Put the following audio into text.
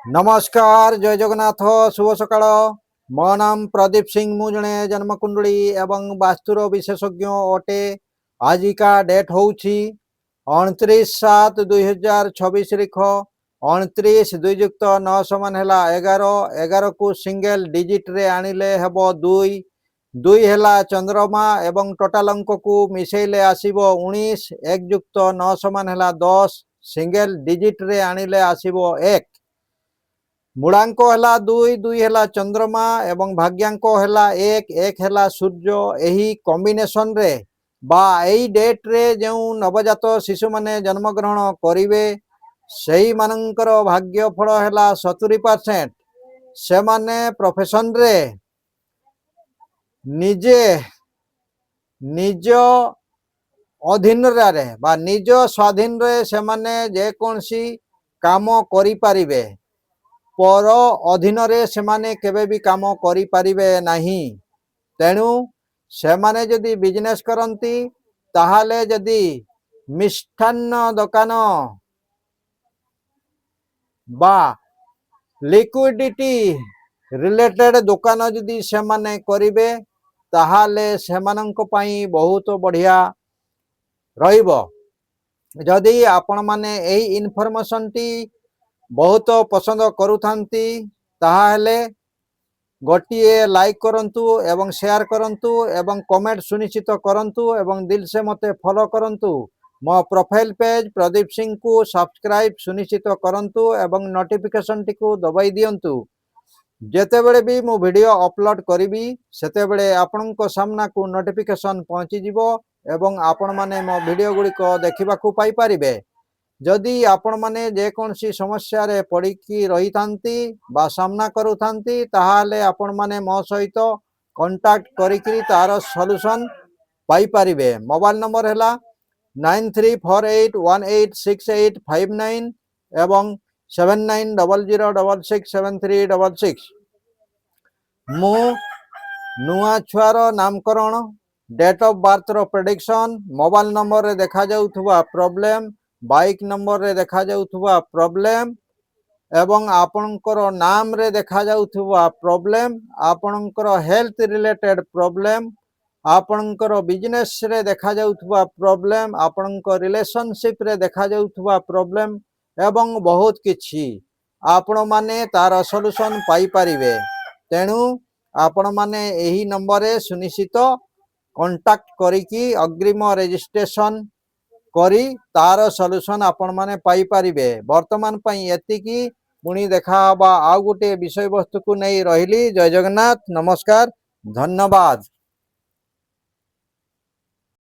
नमस्कार जय जगन्नाथ शुभ सकाळ मो नाम प्रदीप सिंह मु जणे जन्मकुंडली एवं वास्तुर विशेषज्ञ अटे। आजिका डेट होउछि 29/7/2026 लिख 29 2 युक्त 9 समान है 11 11 को सिंगल डिजिट रे आनिले हेबो 2 2 है चंद्रमा एवं टोटाल अंक को मिसेले आसीबो 19 1 युक्त 9 समान है 10 सिंगल डिजिट रे आनिले आसीबो 1 मूलांक है 2 2 है चंद्रमा एवं भाग्यांक है 1 1 है सूर्य। यही कॉम्बिनेशन रे बा एई डेट रे जो नवजात शिशु माने जन्म ग्रहण करिवे सेही मानकर भाग्य फल है 70%। से माने प्रोफेशन रे निजे निज अधीन रे बा निज स्वाधीन रे से माने जे कोनसी काम करि पारिबे पर अधीन रे से माने केबे भी काम करि पारिबे नाही। तेणु से माने जदि बिजनेस करंती ताहाले जदि मिष्ठान्न दुकान बा लिक्विडिटी रिलेटेड दुकान जदि से माने करिवे ताहाले सेमानंक पई बहुत बढ़िया रहिबो। जदि आपण माने एही इन्फॉर्मेशन टी बहुत पसंद करूथांती ताहाले गोटिए लाइक करंतु एवं शेयर करंतु एवं कमेंट सुनिश्चित करंतु एवं दिल से मते फॉलो करंतु। मो प्रोफाइल पेज प्रदीप सिंह को सब्सक्राइब सुनिश्चित करंतु एवं नोटिफिकेशन टी को दबाई दियंतु। जेतेबेले भी मु वीडियो अपलोड करिबी सेतेबेले आपनक सामना को नोटिफिकेशन पहुंची जिवो एवं आपण माने मो वीडियो गुडी को देखिबा को पाई परिबे। जदि आपण माने जे कोनसी समस्या रे पड़िकी रही थांती बा सामना करू थांती ताहाले आपण माने मो सहित कांटेक्ट करिकरी तार सॉल्यूशन पाई परिबे। मोबाइल नंबर हैला 9348186859 एवं 7900667366। मु नुआ छुआर नामकरण डेट ऑफ बर्थ रो प्रेडिक्शन मोबाइल नंबर रे देखा जाउथबा प्रॉब्लम बाइक नंबर रे देखा जाउथबा प्रॉब्लम एवं आपणकर नाम रे देखा जाउथबा प्रॉब्लम आपणकर हेल्थ रिलेटेड प्रॉब्लम आपणकर बिजनेस रे देखा जाउथबा प्रॉब्लम आपणकर रिलेशनशिप रे देखा जाउथबा प्रॉब्लम एवं बहुत किछि आपण माने तार सॉल्यूशन पाई परिबे। तेणु आपण माने एही नंबर रे सुनिश्चित कांटेक्ट करिकी अग्रिम रजिस्ट्रेशन करी तार सॉल्यूशन आपण माने पाई परिबे। वर्तमान पई एतिकी पुणी देखा हबा आ गुटे विषय वस्तु को नहीं रहिली। जय जगन्नाथ नमस्कार धन्यवाद।